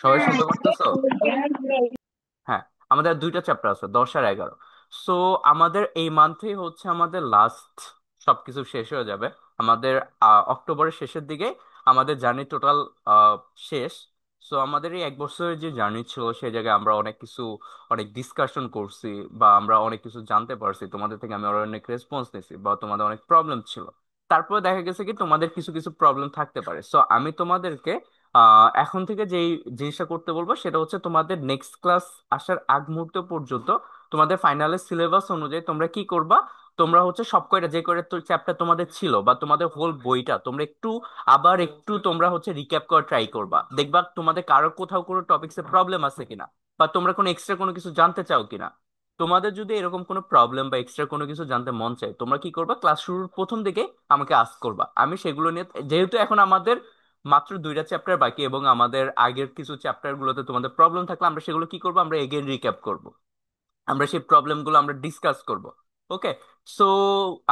সবাই শুনতে পারতেছো? হ্যাঁ, আমাদের দুইটা চ্যাপ্টার আছে, 10 আর 11। সো আমাদের এই মান্থেই হচ্ছে আমাদের লাস্ট, সবকিছু শেষ হয়ে যাবে। আমাদের অক্টোবরের শেষের দিকে আমাদের জার্নি টোটাল শেষ। সো আমাদের এই 1 বছরের যে জার্নি ছিল সেই জায়গায় আমরা অনেক কিছু, অনেক ডিসকাশন করছি, বা আমরা অনেক কিছু জানতে পারছি তোমাদের থেকে। আমি অনেক রেসপন্স নিছি, বা তোমাদের অনেক প্রবলেম ছিল। তারপরে দেখা গেছে কি তোমাদের কিছু কিছু প্রবলেম থাকতে পারে। সো আমি তোমাদেরকে এখন থেকে যেই জিনিসটা করতে বলবো সেটা হচ্ছে, তোমাদের নেক্সট ক্লাস আসার আগ মুহূর্ত পর্যন্ত তোমাদের ফাইনালের সিলেবাস অনুযায়ী তোমরা কি করবা, তোমরা হচ্ছে সব কয়টা যে কয়টা চ্যাপ্টার তোমাদের ছিল, বা তোমাদের হোল বইটা তোমরা একটু আবার একটু তোমরা হচ্ছে রিক্যাপ করা ট্রাই করবা। দেখবা তোমাদের কারো কোথাও কোনো টপিক্সে প্রবলেম আছে কিনা, বা তোমরা কোনো এক্সট্রা কোনো কিছু জানতে চাও কিনা। তোমাদের যদি এরকম কোনো প্রবলেম বা এক্সট্রা কোনো কিছু জানতে মন চায়, তোমরা কি করবা, ক্লাস শুরুর প্রথম দিকে আমাকে আস্ক করবা। আমি সেগুলো নিয়ে, যেহেতু এখন আমাদের মাত্র 2টা চ্যাপ্টার বাকি, এবং আমাদের আগের কিছু চ্যাপ্টার গুলোতে তোমাদের প্রবলেম থাকলে আমরা সেগুলো কি করবো, আমরা এগেন রিক্যাপ করব। আমরা সেই প্রবলেম গুলো আমরা ডিসকাস করব। ওকে। সো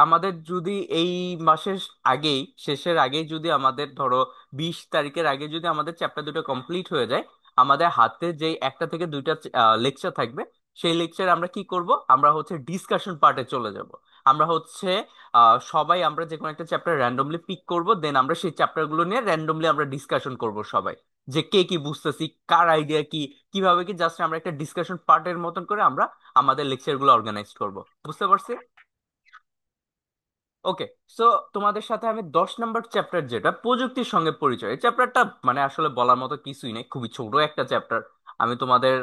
আমাদের যদি এই মাসের আগেই, শেষের আগেই যদি আমাদের ধরো 20 তারিখের আগে যদি আমাদের চ্যাপ্টার দুটো কমপ্লিট হয়ে যায়, আমাদের হাতে যে 1 থেকে 2টা লেকচার থাকবে, সেই লেকচারে আমরা কি করব, আমরা হচ্ছে ডিসকাশন পার্টে চলে যাব। আমরা হচ্ছে সবাই আমরা যে কোনো একটা চ্যাপ্টার র্যান্ডমলি পিক করব, দেন আমরা সেই চ্যাপ্টার গুলো নিয়ে র্যান্ডমলি আমরা ডিসকাশন করব সবাই, যে কে কি বুঝতেছি, কার আইডিয়া কি, কিভাবে কি জাস্ট আমরা একটা ডিসকাশন পার্টের মতন করে আমরা আমাদের লেকচার গুলো অর্গানাইজ করব। বুঝতে পারছি? ওকে। সো তোমাদের সাথে আমি 10 নম্বর চ্যাপ্টার, যেটা প্রযুক্তির সঙ্গে পরিচয়, এই চ্যাপ্টারটা মানে আসলে বলার মতো কিছুই নেই, খুবই ছোট একটা চ্যাপ্টার। আমি তোমাদের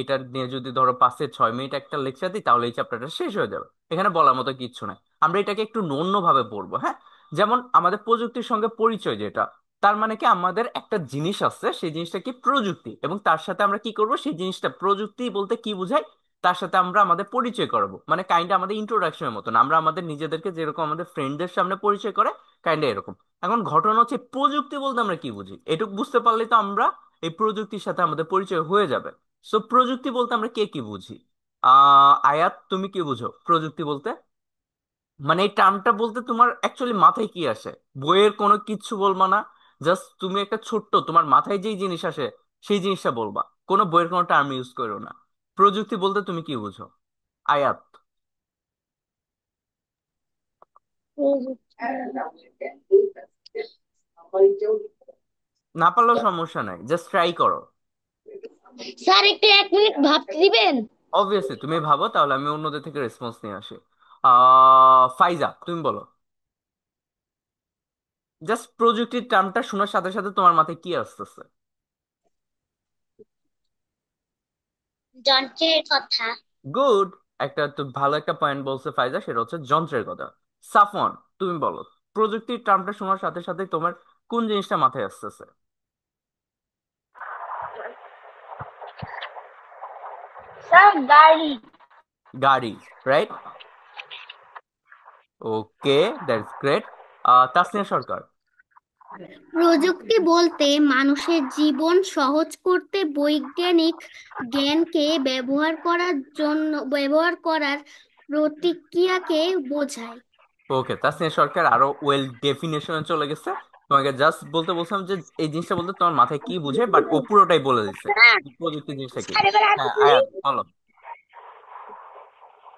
এটা নিয়ে যদি ধরো 5 থেকে 6 মিনিট একটা লেকচার দিই, তাহলে এই চ্যাপ্টারটা শেষ হয়ে যাবে। এখানে বলার মতো কিচ্ছু নাই। আমরা এটাকে একটু অন্যভাবে পড়বো, হ্যাঁ। যেমন আমাদের প্রযুক্তির সঙ্গে পরিচয় যেটা, তার মানে কি আমাদের একটা জিনিস আছে, সেই জিনিসটা কি প্রযুক্তি, এবং তার সাথে আমরা কি করব, সেই জিনিসটা প্রযুক্তি বলতে কি বোঝায় তার সাথে আমরা আমাদের পরিচয় করাবো। মানে কাইন্ডা আমাদের ইন্ট্রোডাকশনের মতন, আমরা আমাদের নিজেদেরকে যেরকম আমাদের ফ্রেন্ডদের সামনে পরিচয় করে, কাইন্ডা এরকম। এখন ঘটনা হচ্ছে, প্রযুক্তি বলতে আমরা কি বুঝি, এটুকু বুঝতে পারলে তো আমরা এই প্রযুক্তির সাথে আমাদের পরিচয় হয়ে যাবে। সো প্রযুক্তি বলতে আমরা কে কি বুঝি? আয়াত, তুমি কি বুঝো প্রযুক্তি বলতে? মানে এই টার্মটা বলতে তোমার অ্যাকচুয়ালি মাথায় কি আসে? বইয়ের কোনো কিচ্ছু বলবা না, জাস্ট তুমি একটা ছোট্ট তোমার মাথায় যেই জিনিস আসে সেই জিনিসটা বলবা। কোনো বইয়ের কোনো টার্ম ইউজ করো না। প্রযুক্তি বলতে তুমি কি বুঝো, আয়াত? না পারলেও সমস্যা নাই, জাস্ট ট্রাই করো। স্যার একটু 1 মিনিট ভাবতে দিবেন। অবভিয়াসলি তুমি ভাবো, তাহলে আমি অন্যদের থেকে রেসপন্স নিয়ে আসি। ফাইজা, তুমি বলো। জাস্ট প্রযুক্তির টার্মটা শোনার সাথে সাথে তোমার মাথায় কি আসতেছে? যন্ত্রের কথা। গুড। একটা তো ভালো একটা পয়েন্ট বলছে ফাইজা, সেটা হচ্ছে যন্ত্রের কথা। সাফন, তুমি বলো, প্রযুক্তির টার্মটা শোনার সাথে সাথে তোমার কোন জিনিসটা মাথায় আসতেছে? স্যার গাড়ি। গাড়ি, right. Okay, that's great. Tasnia Sarkar. প্রযুক্তি বলতে মানুষের জীবন সহজ করতে বৈজ্ঞানিক জ্ঞানকে ব্যবহার করার প্রতিক্রিয়াকে বোঝায়। ওকে, তাসনিয়া সরকার আরো ওয়েল ডেফিনেশনে চলে গেছে। তোমাকে জাস্ট বলতে বলছিলাম যে এই জিনিসটা বলতে তোমার মাথায় কি বুঝে, বাট ও পুরোটাই বলে দিচ্ছে স্যার, প্রযুক্তি জিনিসটা কি। স্যার এবার আমি হ্যাঁ, বলি। আয়াত বলো।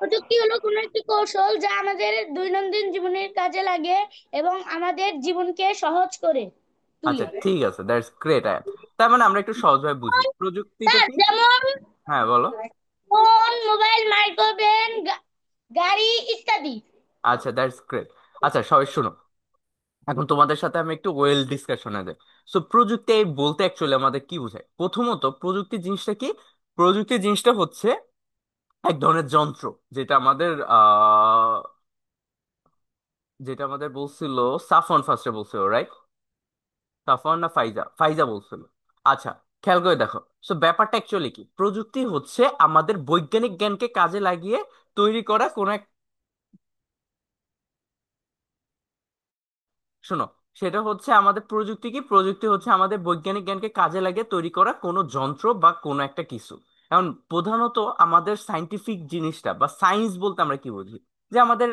প্রযুক্তি হলো কোনো একটি কৌশল যা আমাদের দৈনন্দিন জীবনের কাজে লাগে এবং আমাদের জীবনকে সহজ করে আচ্ছা, তুলে। ঠিক আছে, দ্যাটস গ্রেট আয়াত। তার মানে আমরা একটু সহজভাবে বুঝি প্রযুক্তিটা স্যার কি। যেমন হ্যাঁ, বলো। ফোন, মোবাইল, মাইক্রোওভেন, গাড়ি ইত্যাদি। আচ্ছা, দ্যাটস গ্রেট। আচ্ছা সবাই শুনো, এখন তোমাদের সাথে আমি একটু ওয়েল ডিসকাশনে যাই। সো প্রযুক্তি বলতে অ্যাকচুয়ালি আমাদের কি বোঝায়? প্রথমত প্রযুক্তি জিনিসটা কি? প্রযুক্তি জিনিসটা হচ্ছে এক ধরনের যন্ত্র, যেটা আমাদের যেটা আমাদের বলছিল সাফন, ফার্স্টে বলছিল, রাইট? সাফন না ফাইজা? ফাইজা বলছিল। আচ্ছা, খেয়াল করে দেখো। সো ব্যাপারটা অ্যাকচুয়ালি কি, প্রযুক্তি হচ্ছে আমাদের বৈজ্ঞানিক জ্ঞানকে কাজে লাগিয়ে তৈরি করা কোন, শোনো, সেটা হচ্ছে আমাদের প্রযুক্তি কি, প্রযুক্তি হচ্ছে আমাদের বৈজ্ঞানিক জ্ঞানকে কাজে লাগিয়ে তৈরি করা কোনো যন্ত্র বা কোনো একটা কিছু। এখন প্রধানত আমাদের সাইন্টিফিক জিনিসটা বা সায়েন্স বলতে আমরা কি বুঝি, যে আমাদের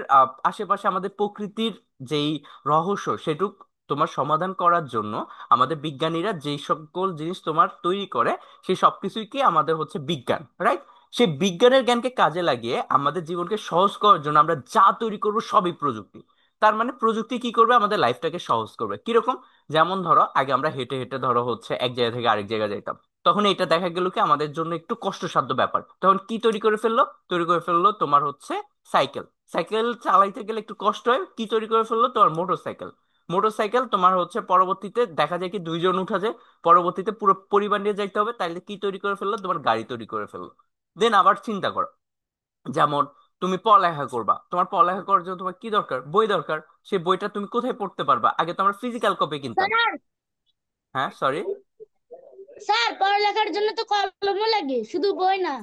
আশেপাশে আমাদের প্রকৃতির যেই রহস্য সেটুক তোমার সমাধান করার জন্য আমাদের বিজ্ঞানীরা যেই সকল জিনিস তোমার তৈরি করে সেই সবকিছুই কি আমাদের হচ্ছে বিজ্ঞান, রাইট? সেই বিজ্ঞানের জ্ঞানকে কাজে লাগিয়ে আমাদের জীবনকে সহজ করার জন্য আমরা যা তৈরি করব সবই প্রযুক্তি। তার মানে প্রযুক্তি কি করবে, আমাদের লাইফটাকে সহজ করবে। কিরকম? যেমন ধরো আগে আমরা হেঁটে হেঁটে ধরো হচ্ছে এক জায়গা থেকে আরেক জায়গায় যাইতাম, তখন এটা দেখা গেল কি আমাদের জন্য একটু কষ্টসাধ্য ব্যাপার। তখন কি তৈরি করে ফেললো? তৈরি করে ফেললো তোমার হচ্ছে সাইকেল। সাইকেল চালাইতে গেলে একটু কষ্ট হয়, কি তৈরি করে ফেললো? তোমার মোটর সাইকেল। মোটর সাইকেল তোমার হচ্ছে পরবর্তীতে দেখা যায় কি দুইজন উঠা যায়, পরবর্তীতে পুরো পরিবার নিয়ে যাইতে হবে, তাইলে কি তৈরি করে ফেললো? তোমার গাড়ি তৈরি করে ফেললো। দেন আবার চিন্তা করো, যেমন তুমি পড়ালেখা করবা, তোমার পড়ালেখা করার জন্য তোমার কি দরকার? বই দরকার। সেই বইটা তুমি কোথায় পড়তে পারবা? আগে তো আমরা ফিজিক্যাল কপি কিনতাম। স্যার, হ্যাঁ, সরি। স্যার পড়ালেখার জন্য তো কলমও লাগে, শুধু বই না।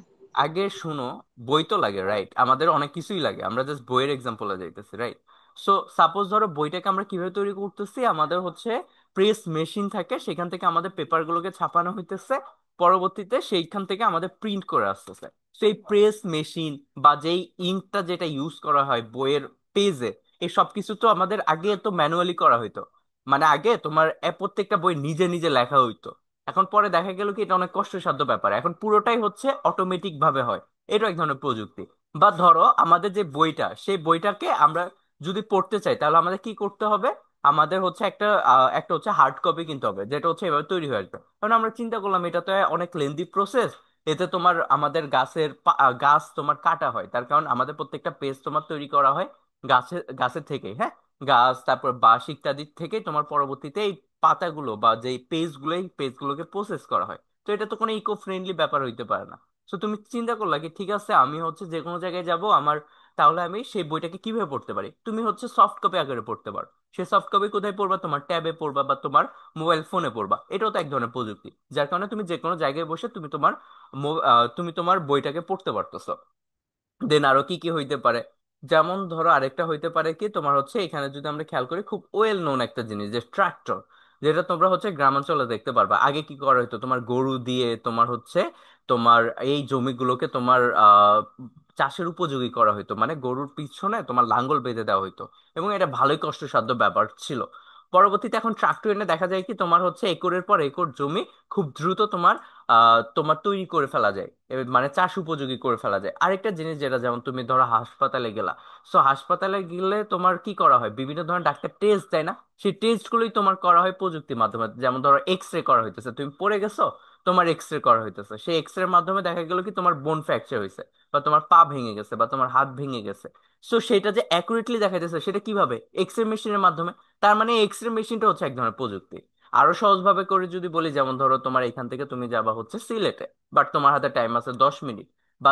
আগে শুনো, বই তো লাগে, রাইট, আমাদের অনেক কিছুই লাগে, আমরা জাস্ট বইয়ের এক্সাম্পলে যাইতেছি, রাইট? সো সাপোজ ধরো বইটাকে আমরা কিভাবে তৈরি করতেছি, আমাদের হচ্ছে প্রেস মেশিন থাকে, সেখান থেকে আমাদের পেপার গুলোকে ছাপানো হইতেছে, পরবর্তীতে সেইখান থেকে আমাদের প্রিন্ট করে আসতেছে। সেই প্রেস মেশিন বা যেই ইঙ্কটা যেটা ইউজ করা হয় বইয়ের পেজে, এই সব কিছু তো আমাদের আগে তো ম্যানুয়ালি করা হইতো। মানে আগে তোমার প্রত্যেকটা বই নিজে নিজে লেখা হইতো। এখন পরে দেখা গেল কি এটা অনেক কষ্টসাধ্য ব্যাপার, এখন পুরোটাই হচ্ছে অটোমেটিক ভাবে হয়। এটা এক ধরনের প্রযুক্তি। বা ধরো আমাদের যে বইটা, সেই বইটাকে আমরা যদি পড়তে চাই তাহলে আমাদের কি করতে হবে? আমাদের হচ্ছে একটা হচ্ছে হার্ড কপি কিনতে হবে, যেটা হচ্ছে এভাবে তৈরি হয়ে আসবে। কারণ আমরা চিন্তা করলাম এটা তো অনেক লেন্দি প্রসেস, এতে তোমার আমাদের গাছ তোমার কাটা হয়, তার কারণ আমাদের প্রত্যেকটা পেজ তোমার তৈরি করা হয় গাছের থেকে, হ্যাঁ, গাছ তারপর বাঁশ ইত্যাদি থেকে তোমার পরবর্তীতে এই পাতাগুলো বা যেই পেজগুলো, এই পেজগুলোকে প্রসেস করা হয়। তো এটা তো কোনো ইকো ফ্রেন্ডলি ব্যাপার হইতে পারে না। তো তুমি চিন্তা করলা কি ঠিক আছে আমি হচ্ছে যে কোনো জায়গায় যাব আমার, তাহলে আমি সেই বইটাকে কিভাবে পড়তে পারি? তুমি হচ্ছে সফট কপি আকারে পড়তে পারো। সেই সফট কপি কোথায় পড়বা? তোমার ট্যাবে পড়বা বা তোমার মোবাইল ফোনে পড়বা। এটাও তো এক ধরনের প্রযুক্তি, যার কারণে তুমি যে কোনো জায়গায় বসে তুমি তোমার বইটাকে পড়তে পারতেছো। দেন আরো কি কি হইতে পারে? যেমন ধরো আরেকটা হইতে পারে কি তোমার হচ্ছে এখানে যদি আমরা খেয়াল করি, খুব ওয়েল নোন একটা জিনিস যে ট্রাক্টর, যেটা তোমরা হচ্ছে গ্রামাঞ্চলে দেখতে পারবা। আগে কি করা হতো? তোমার গরু দিয়ে তোমার হচ্ছে তোমার এই জমিগুলোকে তোমার চাষের উপযোগী করা হতো, মানে গরুর পিছনে তোমার লাঙ্গল বেঁধে দেওয়া হতো, এবং এটা ভালোই কষ্টসাধ্য ব্যাপার ছিল। পরবর্তীতে এখন ট্রাক্টর এনে দেখা যায় কি তোমার হচ্ছে একরের পর একর জমি খুব দ্রুত তোমার তৈরি করে ফেলা যায়, মানে চাষ উপযোগী করে ফেলা যায়। আরেকটা জিনিস যেটা, যেমন তুমি ধরো হাসপাতালে গেলা, সো হাসপাতালে গেলে তোমার কি করা হয়? বিভিন্ন ধরনের ডাক্তার টেস্ট দেয় না? সেই টেস্ট গুলোই তোমার করা হয় প্রযুক্তির মাধ্যমে। যেমন ধরো এক্স রে করা হইতেছে, তুমি পড়ে গেছো, তোমার এক্স রে করা হইতেছে, সেই এক্স রে মাধ্যমে দেখা গেল কি তোমার বোন ফ্র্যাকচার হয়েছে, বা তোমার পা ভেঙে গেছে, বা তোমার হাত ভেঙে গেছে। সো সেটা যে অ্যাকুরেটলি দেখা যাচ্ছে সেটা কিভাবে? এক্স রে মেশিনের মাধ্যমে। তার মানে এক্স রে মেশিনটা হচ্ছে এক ধরনের প্রযুক্তি। আরো সহজ ভাবে করে যদি বলি, যেমন ধরো তোমার এখান থেকে তুমি যাবা হচ্ছে সিলেটে, বাট তোমার হাতে টাইম আছে 10 মিনিট, বা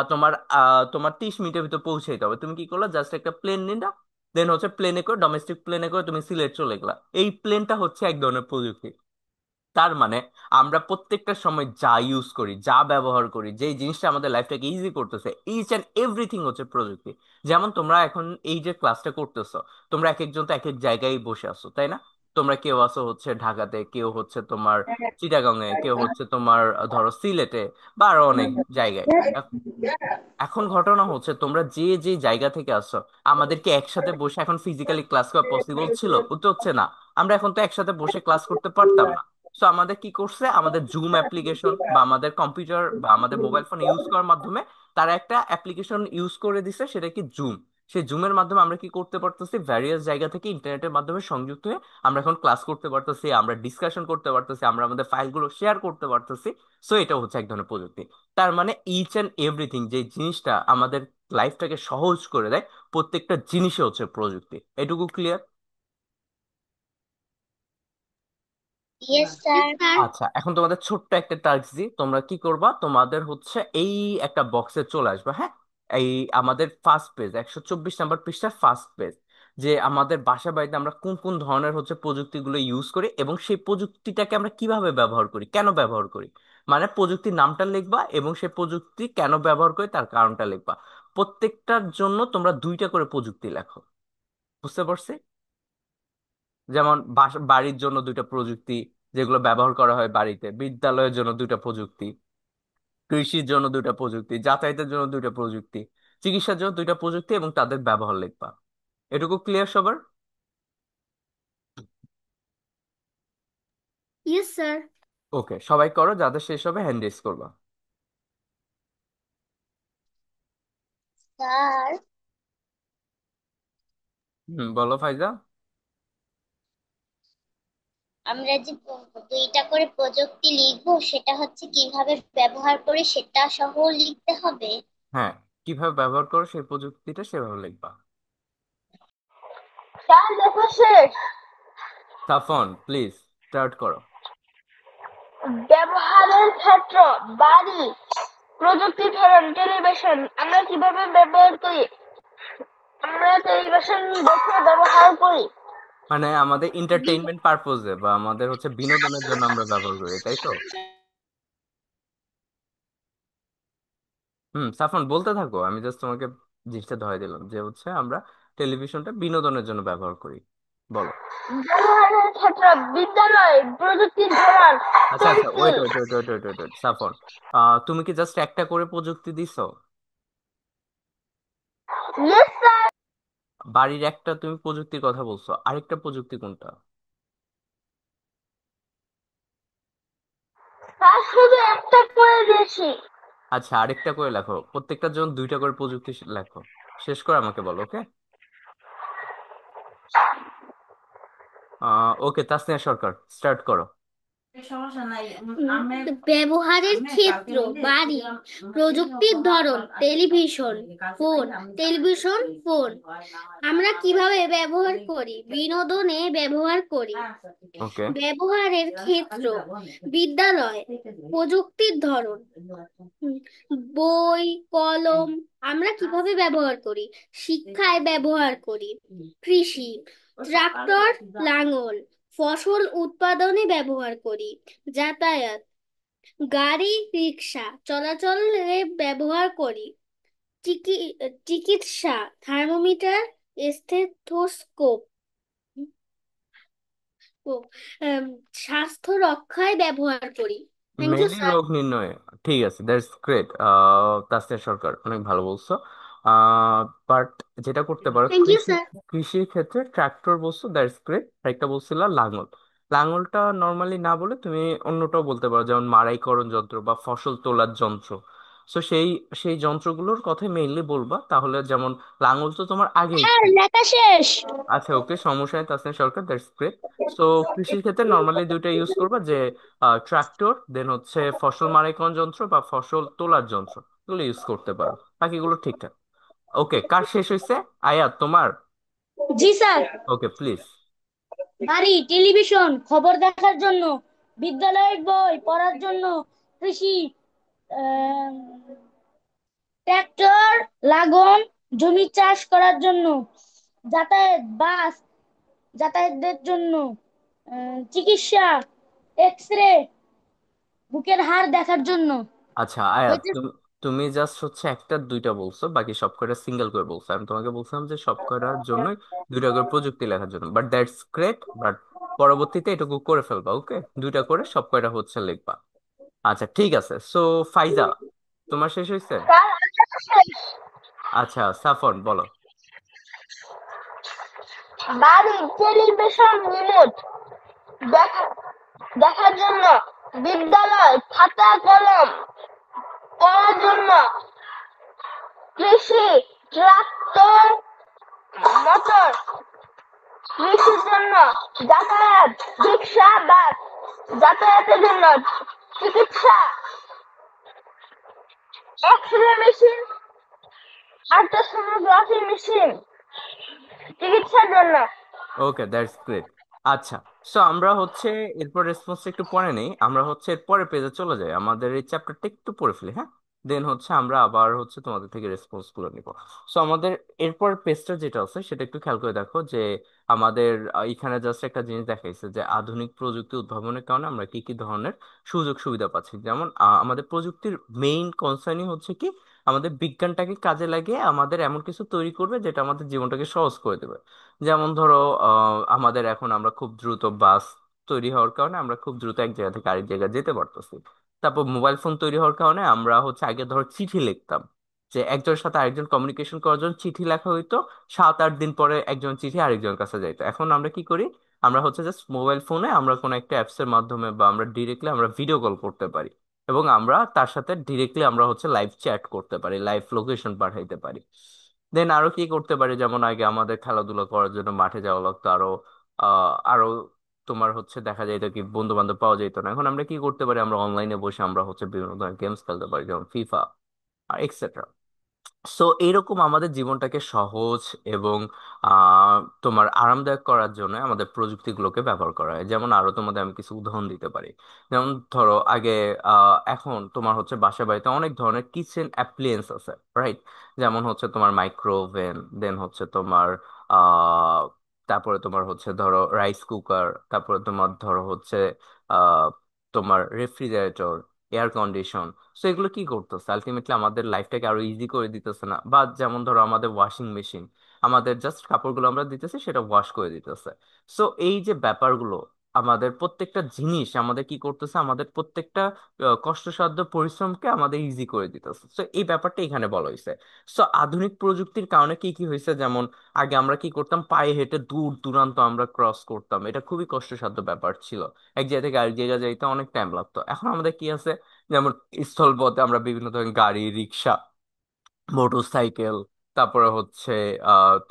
তোমার 30 মিনিটের ভিতর পৌঁছাইতে হবে। তুমি কি করলা? জাস্ট একটা প্লেন নিলা, দেন হচ্ছে প্লেনে করে, ডোমেস্টিক প্লেনে করে তুমি সিলেট চলে গেলা। এই প্লেনটা হচ্ছে এক ধরনের প্রযুক্তি। তার মানে আমরা প্রত্যেকটা সময় যা ইউজ করি, যা ব্যবহার করি, যে জিনিসটা আমাদের লাইফটাকে ইজি করতেছে, ইচ অ্যান্ড এভরিথিং হচ্ছে প্রযুক্তি। যেমন তোমরা এখন এই যে ক্লাসটা করতেছো, তোমরা এক একজন তো এক এক জায়গায় বসে আছো, তাই না? তোমরা কেউ আছো হচ্ছে ঢাকাতে, কেউ হচ্ছে তোমার চিটাগাংয়ে, কেউ হচ্ছে তোমার ধরো সিলেটে, বা আরো অনেক জায়গায়। এখন ঘটনা হচ্ছে তোমরা যে যে জায়গা থেকে আসছো, আমাদেরকে একসাথে বসে এখন ফিজিক্যালি ক্লাস করা পসিবল ছিল? উত্তর হচ্ছে না। আমরা এখন তো একসাথে বসে ক্লাস করতে পারতাম না। সো আমাদের কি করছে, আমাদের জুম অ্যাপ্লিকেশন বা আমাদের কম্পিউটার বা আমাদের মোবাইল ফোন ইউজ করার মাধ্যমে তারা একটা অ্যাপ্লিকেশন ইউজ করে দিছে, সেটা কি জুম। সেই জুমের মাধ্যমে আমরা কি করতে পারতেছি, ভ্যারিয়াস জায়গা থেকে ইন্টারনেটের মাধ্যমে সংযুক্ত হয়ে আমরা এখন ক্লাস করতে পারতেছি, আমরা ডিসকাশন করতে পারতেছি, আমরা আমাদের ফাইলগুলো শেয়ার করতে পারতেছি। সো এটা হচ্ছে এক ধরনের প্রযুক্তি। তার মানে ইচ অ্যান্ড এভরিথিং যে জিনিসটা আমাদের লাইফটাকে সহজ করে দেয়, প্রত্যেকটা জিনিসে হচ্ছে প্রযুক্তি। এটুকু ক্লিয়ার? Yes sir. আচ্ছা, এখন তোমাদের ছোট্ট একটা টাস্ক দিই, তোমরা কি করবা? তোমাদের হচ্ছে এই একটা বক্সে চলে আসবে, হ্যাঁ, এই আমাদের ফার্স্ট পেজ 124 নম্বর পৃষ্ঠার ফার্স্ট পেজ, যে আমাদের বাসা বাড়িতে আমরা কোন কোন ধরনের হচ্ছে প্রযুক্তিগুলো ইউজ করি, এবং সেই প্রযুক্তিটাকে আমরা কিভাবে ব্যবহার করি, কেন ব্যবহার করি। মানে প্রযুক্তির নামটা লিখবা এবং সেই প্রযুক্তি কেন ব্যবহার করি তার কারণটা লিখবা। প্রত্যেকটার জন্য তোমরা দুইটা করে প্রযুক্তি লেখো। বুঝতে পারছি? যেমন বাড়ির জন্য দুইটা প্রযুক্তি যেগুলো ব্যবহার করা হয় বাড়িতে, বিদ্যালয়ের জন্য দুইটা প্রযুক্তি, কৃষির জন্য দুইটা প্রযুক্তি, যাতায়াতের জন্য দুইটা প্রযুক্তি, চিকিৎসার জন্য দুইটা প্রযুক্তি, এবং তাদের ব্যবহার লিখবা। এটুকু ক্লিয়ার সবার? Yes sir. ওকে, সবাই করো, যাদের শেষ হবে হ্যান্ড রেজ করবা। স্যার, বলো ফাইজা। আমরা যে দুইটা করে প্রযুক্তি লিখবো, সেটা হচ্ছে কিভাবে ব্যবহার করে সেটা সহ লিখতে হবে। হ্যাঁ, কিভাবে ব্যবহার করো সেই প্রযুক্তিটা সেভাবে লিখবা। স্যার লেখা শেষ। সাফন প্লিজ স্টার্ট করো। ব্যবহারের ক্ষেত্র: বাড়ি, প্রযুক্তি ধরন টেলিভিশন। আমরা কিভাবে ব্যবহার করি? আমরা টেলিভিশন দেখে ব্যবহার করি। মানে আমাদের এন্টারটেইনমেন্ট পারপোজে বা আমাদের হচ্ছে বিনোদনের জন্য আমরা ব্যবহার করি, তাই তো? সাফন বলতে থাকো, আমি জাস্ট তোমাকে জিনিসটা ধরে দিলাম যে হচ্ছে আমরা টেলিভিশনটা বিনোদনের জন্য ব্যবহার করি। বলো। ব্যবহারের ক্ষেত্র: বিদ্যালয়, প্রযুক্তির ধরন আচ্ছা আচ্ছা, pencil. Wait wait wait wait wait wait Safon, তুমি কি জাস্ট একটা করে প্রযুক্তি দিছো? Yes sir. বাড়ির একটা তুমি প্রযুক্তির কথা বলছো, আরেকটা প্রযুক্তি কোনটা? স্যার শুধু একটা করে দিয়েছি। আচ্ছা, আরেকটা করে লেখো, প্রত্যেকটার জন্য দুইটা করে প্রযুক্তি লেখো। শেষ করে আমাকে বলো, ওকে? ওকে, তাসনিয়া সরকার স্টার্ট করো। ব্যবহারের ক্ষেত্র: বাড়ি, প্রযুক্তির ধরন টেলিভিশন, ফোন। Television, phone. আমরা কিভাবে ব্যবহার করি? বিনোদনে ব্যবহার করি। ওকে। ব্যবহারের ক্ষেত্র: বিদ্যালয়, প্রযুক্তির ধরন, হুম, বই, কলম। আমরা কিভাবে ব্যবহার করি? শিক্ষায় ব্যবহার করি। কৃষি, ট্রাক্টর, লাঙল। ফসল উৎপাদনে ব্যবহার করি। যাতায়াত, গাড়ি, রিক্সা। চলাচলে ব্যবহার করি। চিকিৎসা, থার্মোমিটার, স্টেথোস্কোপ। ও, আম, স্বাস্থ্য রক্ষায় ব্যবহার করি। Thank you mainly sir. রোগ নির্ণয়। ঠিক আছে, দ্যাটস গ্রেট। তাসনিয়া সরকার অনেক ভালো বলছো। বাট যেটা করতে পারো থ্যাংক ইউ কৃষি, স্যার। কৃষির ক্ষেত্রে ট্রাক্টর বলছো, দ্যাটস গ্রেট। আরেকটা বলছিল লাঙল। লাঙলটা নর্মালি না বলে তুমি অন্যটাও বলতে পারো, যেমন মাড়াইকরণ যন্ত্র বা ফসল তোলার যন্ত্র। সো সেই সেই যন্ত্রগুলোর কথাই মেইনলি বলবা, তাহলে যেমন লাঙল তো তোমার আগেই স্যার ছিল। লেখা শেষ। আচ্ছা, ওকে, সমস্যা নেই তাসনিয়া সরকার, দ্যাটস গ্রেট। সো কৃষির ক্ষেত্রে নর্মালি দুইটা ইউজ করবা, যে ট্রাক্টর, দেন হচ্ছে ফসল মাড়াইকরণ যন্ত্র বা ফসল তোলার যন্ত্র, এগুলো ইউজ করতে পারো। বাকিগুলো ঠিকঠাক। ওকে, কার শেষ হয়েছে? আয়াত তোমার। জি স্যার। Okay please. বাড়ি, টেলিভিশন, খবর দেখার জন্য। বিদ্যালয়ের বই পড়ার জন্য। কৃষি, আহ, ট্রাক্টর, লাগন, জমি চাষ করার জন্য। যাতায়াত, বাস, যাতায়াতের জন্য। চিকিৎসা, এক্স রে, বুকের হাড় দেখার জন্য। আচ্ছা আয়াত, হয়েছে। তুমি তুমি জাস্ট হচ্ছে একটা দুইটা বলছো, বাকি সব কয়টা সিঙ্গেল করে বলছো। আমি তোমাকে বলছিলাম যে সব কয়টার জন্যই দুইটা করে প্রযুক্তি লেখার জন্য, বাট দ্যাটস গ্রেট। বাট পরবর্তীতে এটুকু করে ফেলবা, ওকে? দুইটা করে সব কয়টা হচ্ছে লিখবা। আচ্ছা ঠিক আছে। সো ফাইজা, তোমার শেষ হয়েছে? স্যার লেখা শেষ। আচ্ছা সাফন বলো। বাড়ি, টেলিভিশন, রিমোট, দেখা দেখার জন্য। বিদ্যালয়, খাতা কলম পড়ার জন্য। কৃষি, ট্রাক্টর, মোটর কৃষির জন্য। যাতায়াত, রিক্সা, বাস যাতায়াতের জন্য। চিকিৎসা, X ray machine, ultrasonography machine চিকিৎসার জন্য। ওকে, দ্যাটস গ্রেট। আচ্ছা, সো আমরা হচ্ছে এরপর রেসপন্সটা একটু পরে নেই, আমরা হচ্ছে এর পরের পেজে চলে যাই, আমাদের এই চ্যাপ্টারটা একটু পড়ে ফেলি, হ্যাঁ? দেন হচ্ছে আমরা আবার হচ্ছে তোমাদের থেকে রেসপন্স গুলো নিব। সো আমাদের এরপর পেজটা যেটা আছে সেটা একটু খেয়াল করে দেখো, যে আমাদের এখানে জাস্ট একটা জিনিস দেখাইছে যে আধুনিক প্রযুক্তি উদ্ভাবনের কারণে আমরা কি কি ধরনের সুযোগ সুবিধা পাচ্ছি। যেমন আমাদের প্রযুক্তির মেইন কনসার্নই হচ্ছে কি, আমাদের বিজ্ঞানটাকে কাজে লাগিয়ে আমাদের এমন কিছু তৈরি করবে যেটা আমাদের জীবনটাকে সহজ করে দেবে। যেমন ধরো, আমাদের এখন আমরা খুব দ্রুত বাস তৈরি হওয়ার কারণে আমরা খুব দ্রুত এক জায়গা থেকে আরেক জায়গায় যেতে পারতেছি। তারপর মোবাইল ফোন তৈরি হওয়ার কারণে আমরা হচ্ছে আগে ধরো চিঠি লিখতাম, যে একজনের সাথে আরেকজন কমিউনিকেশন করার জন্য চিঠি লেখা হইতো, 7-8 দিন পরে একজন চিঠি আরেকজনের কাছে যাইতো। এখন আমরা কি করি? আমরা হচ্ছে জাস্ট মোবাইল ফোনে আমরা কোনো একটা অ্যাপস এর মাধ্যমে বা আমরা ডিরেক্টলি আমরা ভিডিও কল করতে পারি, এবং আমরা তার সাথে ডিরেক্টলি আমরা হচ্ছে লাইভ চ্যাট করতে পারি, লাইভ লোকেশন পাঠাইতে পারি। দেন আরো কি করতে পারি, যেমন আগে আমাদের খেলাধুলা করার জন্য মাঠে যাওয়া লাগতো, আরো তোমার হচ্ছে দেখা যায় কি বন্ধু বান্ধব পাওয়া যেত না। এখন আমরা কি করতে পারি, আমরা অনলাইনে বসে আমরা হচ্ছে বিভিন্ন ধরনের গেমস খেলতে পারি, যেমন ফিফা আর এক্সেট্রা। সো এইরকম আমাদের জীবনটাকে সহজ এবং তোমার আরামদায়ক করার জন্য আমাদের প্রযুক্তিগুলোকে ব্যবহার করা হয়। যেমন আরো তোমাদের আমি কিছু উদাহরণ দিতে পারি। যেমন ধরো আগে, এখন তোমার হচ্ছে বাসা বাড়িতে অনেক ধরনের কিচেন অ্যাপ্লিয়েন্স আছে, রাইট? যেমন হচ্ছে তোমার মাইক্রোওভেন, দেন হচ্ছে তোমার আহ তারপরে তোমার হচ্ছে ধরো রাইস কুকার, তারপরে তোমার ধরো হচ্ছে আহ তোমার রেফ্রিজারেটর, এয়ার কন্ডিশন। সো এগুলো কি করতেছে, আলটিমেটলি আমাদের লাইফটাকে আরো ইজি করে দিতেছে না? বা যেমন ধরো আমাদের ওয়াশিং মেশিন, আমাদের জাস্ট কাপড়গুলো আমরা দিতেছি, সেটা ওয়াশ করে দিতেছে। সো এই যে ব্যাপারগুলো, আমাদের প্রত্যেকটা জিনিস আমাদের কি করতেছে, আমাদের প্রত্যেকটা কষ্টসাধ্য পরিশ্রমকে আমাদের ইজি করে দিতেছে। সো এই ব্যাপারটা এখানে বলা হয়েছে। সো আধুনিক প্রযুক্তির কারণে কি কি হয়েছে, যেমন আগে আমরা কি করতাম, পায়ে হেঁটে দূর দূরান্ত আমরা ক্রস করতাম, এটা খুবই কষ্টসাধ্য ব্যাপার ছিল। এক জায়গা থেকে আরেক জায়গায় যাইতে অনেক টাইম লাগতো। এখন আমাদের কি আছে, যেমন স্থলপথে আমরা বিভিন্ন ধরনের গাড়ি, রিক্সা, মোটরসাইকেল, তারপরে হচ্ছে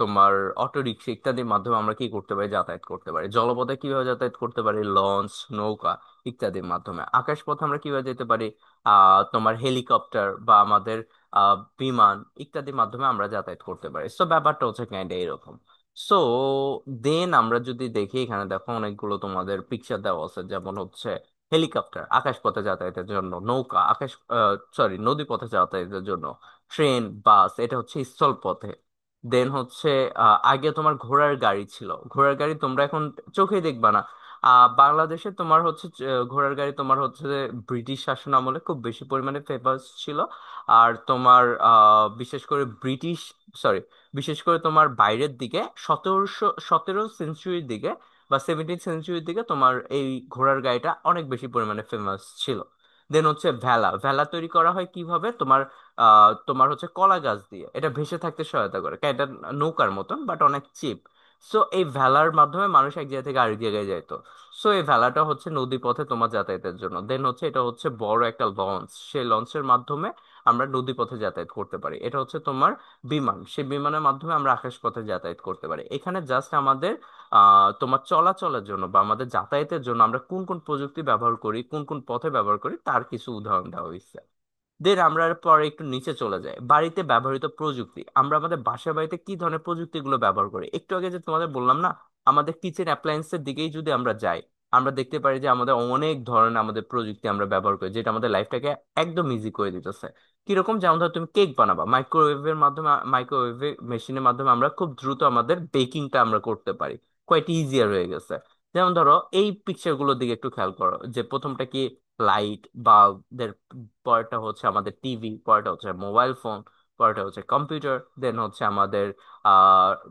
তোমার অটো রিক্সা ইত্যাদির মাধ্যমে আমরা কি করতে পারি, যাতায়াত করতে পারি। জলপথে কিভাবে যাতায়াত করতে পারি, লঞ্চ, নৌকা ইত্যাদির মাধ্যমে। আকাশপথে আমরা কিভাবে যেতে পারি, তোমার হেলিকপ্টার বা আমাদের বিমান ইত্যাদির মাধ্যমে আমরা যাতায়াত করতে পারি। সো ব্যাপারটা হচ্ছে কাইন্ড এরকম। সো দেন আমরা যদি দেখি, এখানে দেখো অনেকগুলো তোমাদের পিকচার দেওয়া আছে, যেমন হচ্ছে হেলিকপ্টার আকাশপথে যাতায়াতের জন্য, নৌকা আকাশ সরি নদী পথে যাতায়াতের জন্য, ট্রেন, বাস এটা হচ্ছে স্থল পথে। দেন হচ্ছে আগে তোমার ঘোড়ার গাড়ি ছিল, ঘোড়ার গাড়ি তোমরা এখন চোখে দেখবা না। বাংলাদেশে তোমার হচ্ছে ঘোড়ার গাড়ি তোমার হচ্ছে যে ব্রিটিশ শাসন আমলে খুব বেশি পরিমাণে ফেমাস ছিল। আর তোমার বিশেষ করে ব্রিটিশ, সরি, বিশেষ করে তোমার বাইরের দিকে 17শ সেঞ্চুরির দিকে বা 17th সেঞ্চুরির দিকে তোমার এই ঘোড়ার গাড়িটা অনেক বেশি পরিমাণে ফেমাস ছিল। দেন হচ্ছে ভেলা, ভেলা তৈরি করা হয় কিভাবে, তোমার তোমার হচ্ছে কলা গাছ দিয়ে, এটা ভেসে থাকতে সহায়তা করে, এটা নৌকার মতন বাট অনেক চিপ। সো এই ভেলার মাধ্যমে মানুষ এক জায়গা থেকে আরেক জায়গায় যাইতো। সো এই ভেলাটা হচ্ছে নদী পথে তোমার যাতায়াতের জন্য। দেন হচ্ছে এটা হচ্ছে বড় একটা লঞ্চ, সেই লঞ্চের মাধ্যমে আমরা নদী পথে যাতায়াত করতে পারি। এটা হচ্ছে তোমার বিমান, সেই বিমানের মাধ্যমে আমরা আকাশ পথে যাতায়াত করতে পারি। এখানে জাস্ট আমাদের তোমার চলাচলের জন্য বা আমাদের যাতায়াতের জন্য আমরা কোন কোন প্রযুক্তি ব্যবহার করি, কোন কোন পথে ব্যবহার করি, তার কিছু উদাহরণ দেওয়া হয়েছে। দেন আমরা পরে একটু নিচে চলে যাই, বাড়িতে ব্যবহৃত প্রযুক্তি। আমরা আমাদের বাসা বাড়িতে কি ধরনের প্রযুক্তিগুলো ব্যবহার করি, একটু আগে যে তোমাদের বললাম না, আমাদের কিচেন অ্যাপ্লায়েন্সের দিকেই যদি আমরা যাই, আমরা দেখতে পারি যে আমাদের অনেক ধরনের আমাদের প্রযুক্তি আমরা ব্যবহার করি, যেটা আমাদের লাইফটাকে একদম ইজি করে দিতেছে। কিরকম, যেমন ধরো তুমি কেক বানাবা, মাইক্রোওয়েভের মাধ্যমে, মাইক্রোওয়েভ মেশিনের মাধ্যমে আমরা খুব দ্রুত আমাদের বেকিংটা আমরা করতে পারি, কোয়াইট ইজিয়ার হয়ে গেছে। যেমন ধরো এই পিকচার গুলোর দিকে একটু খেয়াল করো, যে প্রথমটা কি, লাইট বাল্ব, পরেরটা হচ্ছে আমাদের টিভি, পরেরটা হচ্ছে মোবাইল ফোন, পরেরটা হচ্ছে কম্পিউটার, দেন হচ্ছে আমাদের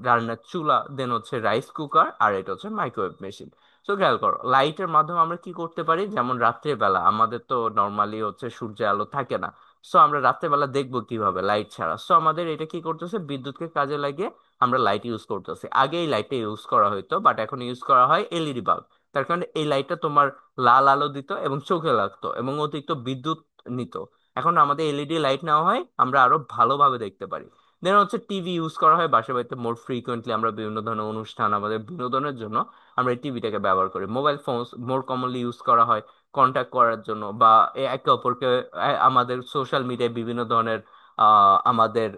রান্নার চুলা, দেন হচ্ছে রাইস কুকার, আর এটা হচ্ছে মাইক্রোওয়েভ মেশিন। তো খেয়াল করো, লাইটের মাধ্যমে আমরা কি করতে পারি, যেমন রাত্রের বেলা আমাদের তো নর্মালি হচ্ছে সূর্যের আলো থাকে না। সো আমরা রাত্রের বেলা দেখবো কিভাবে লাইট ছাড়া, সো আমাদের এটা কি করতেছে, বিদ্যুৎকে কাজে লাগিয়ে আমরা লাইট ইউজ করতেছি। আগে এই লাইটটা ইউজ করা হতো, বাট এখন ইউজ করা হয় এলইডি বাল্ব। তার কারণে এই লাইটটা তোমার লাল আলো দিত এবং চোখে লাগতো এবং অতিরিক্ত বিদ্যুৎ নিত। এখন আমাদের এলইডি লাইট নেওয়া হয়, আমরা আরো ভালোভাবে দেখতে পারি। দেন হচ্ছে টিভি ইউজ করা হয় বাসা বাড়িতে মোর ফ্রিকোয়েন্টলি, আমরা বিভিন্ন ধরনের অনুষ্ঠান, আমাদের বিনোদনের জন্য আমরা এই টিভিটাকে ব্যবহার করি। মোবাইল ফোন মোর কমনলি ইউজ করা হয় কন্ট্যাক্ট করার জন্য, বা একে অপরকে আমাদের সোশ্যাল মিডিয়ায় বিভিন্ন ধরনের আমাদের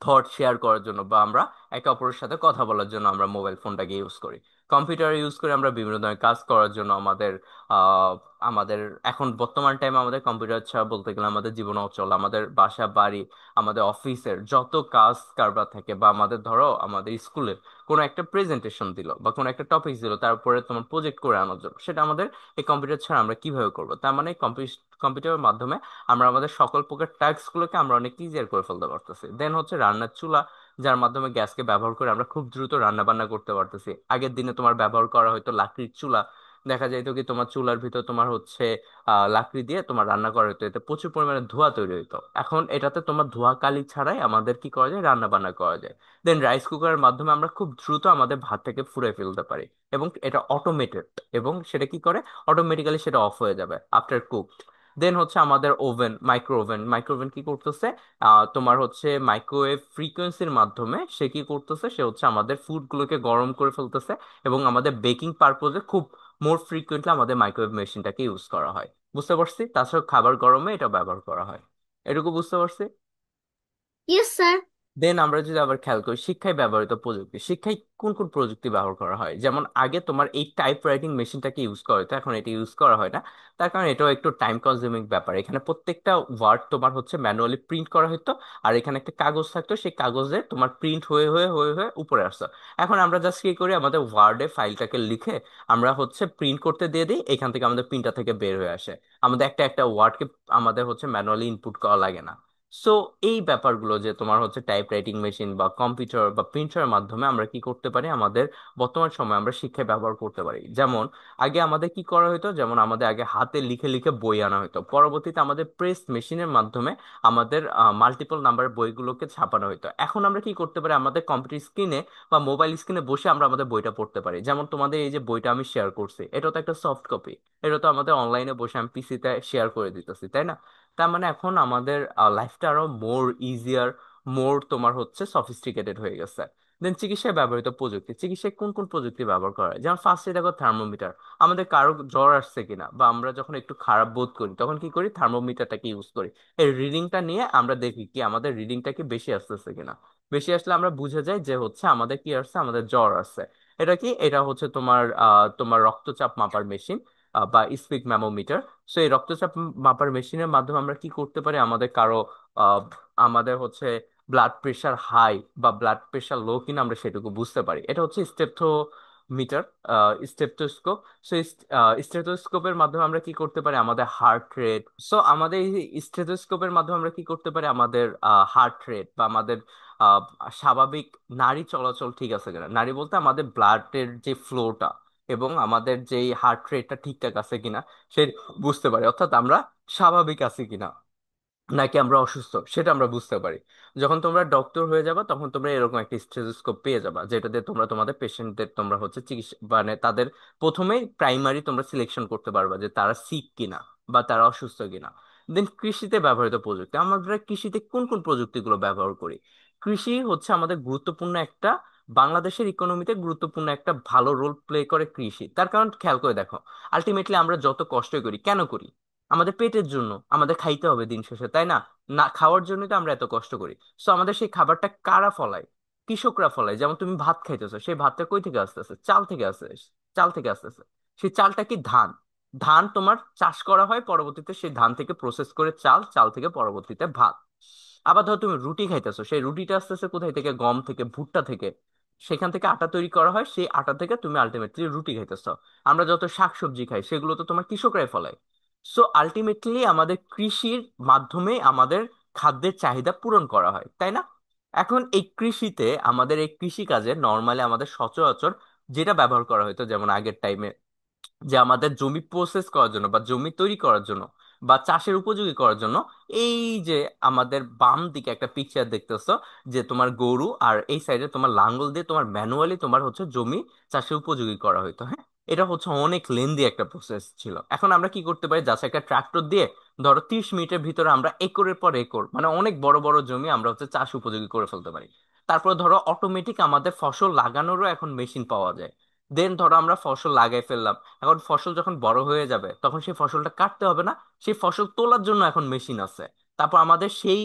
থট শেয়ার করার জন্য, বা আমরা একে অপরের সাথে কথা বলার জন্য আমরা মোবাইল ফোনটাকে ইউজ করি। কম্পিউটার ইউজ করে আমরা বিভিন্ন ধরনের কাজ করার জন্য, আমাদের আহ আমাদের এখন বর্তমান টাইমে আমাদের কম্পিউটার ছাড়া বলতে গেলে আমাদের জীবন অচল। আমাদের বাসা বাড়ি, আমাদের অফিসের যত কাজ কারবার থাকে, বা আমাদের ধরো আমাদের স্কুলের কোনো একটা প্রেজেন্টেশন দিল বা কোনো একটা টপিক দিল, তারপরে তোমার প্রজেক্ট করে আনার জন্য, সেটা আমাদের এই কম্পিউটার ছাড়া আমরা কিভাবে করবো? তার মানে কম্পিউটারের মাধ্যমে আমরা আমাদের সকল প্রকার টাস্ক গুলোকে আমরা অনেক ইজিয়ার করে ফেলতে পারতেছি। দেন হচ্ছে রান্নার চুলা, যার মাধ্যমে গ্যাসকে ব্যবহার করে আমরা খুব দ্রুত রান্না বান্না করতে পারতেছি। আগের দিনে তোমার ব্যবহার করা হয়তো লাকড়ির চুলা, দেখা যাইতো কি তোমার চুলার ভিতর তোমার হচ্ছে লাকড়ি দিয়ে তোমার রান্না করা হতো, এতে প্রচুর পরিমাণে ধোঁয়া তৈরি হতো। এখন এটাতে তোমার ধোঁয়া কালি ছাড়াই আমাদের কি করা যায়, রান্না বান্না করা যায়। দেন রাইস কুকারের মাধ্যমে আমরা খুব দ্রুত আমাদের ভাতটাকে ফুঁড়ে ফেলতে পারি, এবং এটা অটোমেটেড, এবং সেটা কি করে, অটোমেটিক্যালি সেটা অফ হয়ে যাবে আফটার কুকড। দেন হচ্ছে আমাদের ওভেন, মাইক্রোওভেন। মাইক্রোওভেন কি করতেছে, তোমার হচ্ছে মাইক্রোওয়েভ ফ্রিকোয়েন্সির মাধ্যমে সে কি করতেছে, সে হচ্ছে আমাদের ফুড গুলোকে গরম করে ফেলতেছে, এবং আমাদের বেকিং পারপোজে খুব মোর ফ্রিকুয়েন্টলি আমাদের মাইক্রোওয়েভ মেশিনটাকে ইউজ করা হয়। বুঝতে পারছি, তাছাড়া খাবার গরমে এটা ব্যবহার করা হয়। এটুকু বুঝতে পারছি। Yes sir. দেন আমরা যদি আবার খেয়াল করি শিক্ষায় ব্যবহৃত প্রযুক্তি, শিক্ষায় কোন কোন প্রযুক্তি ব্যবহার করা হয়, যেমন আগে তোমার এই টাইপ রাইটিং মেশিনটাকে ইউজ করা হতো, এখন এটা ইউজ করা হয় না। তার কারণ এটাও একটু টাইম কনজিউমিং ব্যাপার, এখানে প্রত্যেকটা ওয়ার্ড তোমার হচ্ছে ম্যানুয়ালি প্রিন্ট করা হতো, আর এখানে একটা কাগজ থাকতো, সেই কাগজে তোমার প্রিন্ট হয়ে হয়ে হয়ে হয়ে উপরে আসতো। এখন আমরা জাস্ট কি করি, আমাদের ওয়ার্ডে ফাইলটাকে লিখে আমরা হচ্ছে প্রিন্ট করতে দিয়ে দিই, এখান থেকে আমাদের প্রিন্টার থেকে বের হয়ে আসে। আমাদের একটা একটা ওয়ার্ডকে আমাদের হচ্ছে ম্যানুয়ালি ইনপুট করা লাগে না। সো এই ব্যাপারগুলো যে তোমার হচ্ছে টাইপ রাইটিং মেশিন বা কম্পিউটার বা প্রিন্টারের মাধ্যমে আমরা কি করতে পারি, আমাদের বর্তমান সময়ে আমরা শিক্ষায় ব্যবহার করতে পারি। যেমন আগে আমাদের কি করা হতো, যেমন আমাদের আগে হাতে লিখে লিখে বই আনা হতো, পরবর্তীতে আমাদের প্রেস মেশিনের মাধ্যমে আমাদের মাল্টিপল নাম্বারের বইগুলোকে ছাপানো হতো। এখন আমরা কি করতে পারি, আমাদের কম্পিউটার স্ক্রিনে বা মোবাইল স্ক্রিনে বসে আমরা আমাদের বইটা পড়তে পারি। যেমন তোমাদের এই যে বইটা আমি শেয়ার করছি, এটা তো একটা সফট কপি, এটা তো আমাদের অনলাইনে বসে আমি পিসিতে শেয়ার করে দিতেছি, তাই না? তার মানে এখন আমাদের লাইফটা আরো মোর ইজিয়ার, মোর তোমার হচ্ছে সফিস্টিকেটেড হয়ে গেছে। দেন চিকিৎসায় ব্যবহৃত প্রযুক্তি, চিকিৎসায় কোন কোন প্রযুক্তি ব্যবহার করা হয়, যেমন ফার্স্টে দেখো থার্মোমিটার। আমাদের কারো জ্বর আসছে কিনা বা আমরা যখন একটু খারাপ বোধ করি তখন কি করি, থার্মোমিটারটাকে ইউজ করি। এই রিডিংটা নিয়ে আমরা দেখি কি আমাদের রিডিংটা কি বেশি আসতেছে কিনা। বেশি আসলে আমরা বুঝে যাই যে হচ্ছে আমাদের কি আসছে, আমাদের জ্বর আসছে। এটা কি, এটা হচ্ছে তোমার তোমার রক্তচাপ মাপার মেশিন বা স্পিক ম্যামোমিটার। সো এই রক্তচাপ মাপার মেশিনের মাধ্যমে আমরা কি করতে পারি, আমাদের কারো আহ, আমাদের হচ্ছে ব্লাড প্রেশার হাই বা ব্লাড প্রেশার লো কিনা আমরা সেটুকু বুঝতে পারি। এটা হচ্ছে স্টেপথোমিটার, স্টেপটোস্কোপ। সো স্টেথোস্কোপের মাধ্যমে আমরা কি করতে পারি, আমাদের হার্ট রেট। সো আমাদের এই স্টেথোস্কোপের মাধ্যমে আমরা কি করতে পারি, আমাদের হার্ট রেট বা আমাদের আহ, স্বাভাবিক নাড়ি চলাচল ঠিক আছে কিনা, নাড়ি বলতে আমাদের ব্লাডের যে ফ্লোটা এবং আমাদের যে হার্ট রেটটা ঠিকঠাক আছে কিনা সে বুঝতে পারি, অর্থাৎ আমরা স্বাভাবিক আছি কিনা নাকি আমরা অসুস্থ সেটা আমরা বুঝতে পারি। যখন তোমরা ডক্টর হয়ে যাবে তখন তোমরা এরকম একটা স্টেথোস্কোপ পেয়ে যাবে, যেটা দিয়ে তোমরা তোমাদের পেশেন্টদের তোমরা হচ্ছে চিকিৎসা মানে তাদের প্রথমেই প্রাইমারি তোমরা সিলেকশন করতে পারবা যে তারা সিক কিনা বা তারা অসুস্থ কিনা। দেন কৃষিতে ব্যবহৃত প্রযুক্তি, আমরা কৃষিতে কোন কোন প্রযুক্তিগুলো ব্যবহার করি। কৃষি হচ্ছে আমাদের গুরুত্বপূর্ণ একটা, বাংলাদেশের ইকোনমিতে গুরুত্বপূর্ণ একটা ভালো রোল প্লে করে কৃষি। তার কারণ খেয়াল করে দেখো, আলটিমেটলি আমরা যত কষ্টই করি কেন করি, আমাদের পেটের জন্য, আমাদের খাইতে হবে দিন শেষে, তাই না? না খাওয়ার জন্যই তো আমরা এত কষ্ট করি। সো আমাদের সেই খাবারটা কারা ফলায়, কৃষকরা ফলায়। যেমন তুমি ভাত খাইতেছো, সেই ভাতটা কই থেকে আসতেছে, চাল থেকে আসতেছে। চাল থেকে আসতেছে, সেই চালটা কি ধান। ধান তোমার চাষ করা হয়, পরবর্তীতে সেই ধান থেকে প্রসেস করে চাল, চাল থেকে পরবর্তীতে ভাত। আবার ধরো তুমি রুটি খাইতেছো, সেই রুটিটা আসতেছে কোথায় থেকে, গম থেকে, ভুট্টা থেকে। সেখান থেকে আটা তৈরি করা হয়, সেই আটা থেকে তুমি আলটিমেটলি রুটি খাইতেছো। আমরা যত শাকসবজি খাই সেগুলো তো তোমার কৃষকরাই ফলায়। সো আলটিমেটলি আমাদের কৃষির মাধ্যমে আমাদের খাদ্যের চাহিদা পূরণ করা হয়, তাই না? এখন এই কৃষিতে আমাদের এই কৃষি কাজে নর্মালি আমাদের সচরাচর যেটা ব্যবহার করা হতো, যেমন আগের টাইমে যে আমাদের জমি প্রসেস করার জন্য বা জমি তৈরি করার জন্য বা চাষের উপযোগী করার জন্য, এই যে আমাদের বাম দিকে একটা পিকচার দেখতেছো, যে তোমার গরু আর এই সাইডে তোমার লাঙ্গল দিয়ে তোমার ম্যানুয়ালি তোমার হচ্ছে জমি চাষের উপযোগী করা হতো, হ্যাঁ। এটা হচ্ছে অনেক লেন্দি একটা প্রসেস ছিল। এখন আমরা কি করতে পারি, জাস্ট একটা ট্রাক্টর দিয়ে ধরো 30 মিনিটের ভিতরে আমরা একরের পর একর মানে অনেক বড় বড় জমি আমরা হচ্ছে চাষ উপযোগী করে ফেলতে পারি। তারপর ধরো অটোমেটিক আমাদের ফসল লাগানোরও এখন মেশিন পাওয়া যায়। দেন ধরো আমরা ফসল লাগাই ফেললাম, এখন ফসল যখন বড় হয়ে যাবে তখন সেই ফসলটা কাটতে হবে না, সেই ফসল তোলার জন্য এখন মেশিন আছে। তারপর আমাদের সেই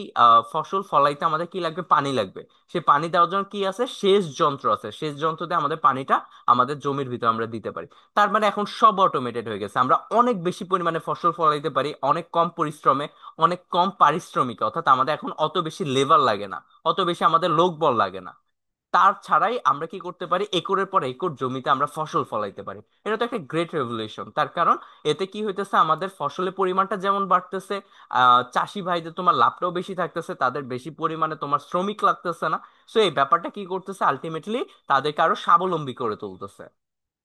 ফসল ফলাইতে আমাদের কি লাগবে, পানি লাগবে। সেই পানি দেওয়ার জন্য কি আছে, সেচ যন্ত্র আছে, সেচ যন্ত্র দিয়ে আমাদের পানিটা আমাদের জমির ভিতরে আমরা দিতে পারি। তার মানে এখন সব অটোমেটেড হয়ে গেছে, আমরা অনেক বেশি পরিমাণে ফসল ফলাইতে পারি অনেক কম পরিশ্রমে, অনেক কম পারিশ্রমিকে। অর্থাৎ আমাদের এখন অত বেশি লেবার লাগে না, অত বেশি আমাদের লোকবল লাগে না। তার ছাড়াই আমরা কি করতে পারি, একরের পর একর জমিতে আমরা ফসল ফলাইতে পারি। এটা তো একটা গ্রেট রেভলিউশন। তার কারণ এতে কি হইতেছে, আমাদের ফসলের পরিমাণটা যেমন বাড়তেছে, চাষি ভাইদের তোমার লাভটাও বেশি থাকতেছে, তাদের বেশি পরিমাণে তোমার শ্রমিক লাগতেছে না। সো এই ব্যাপারটা কি করতেছে, আলটিমেটলি তাদেরকে আরো স্বাবলম্বী করে তুলতেছে।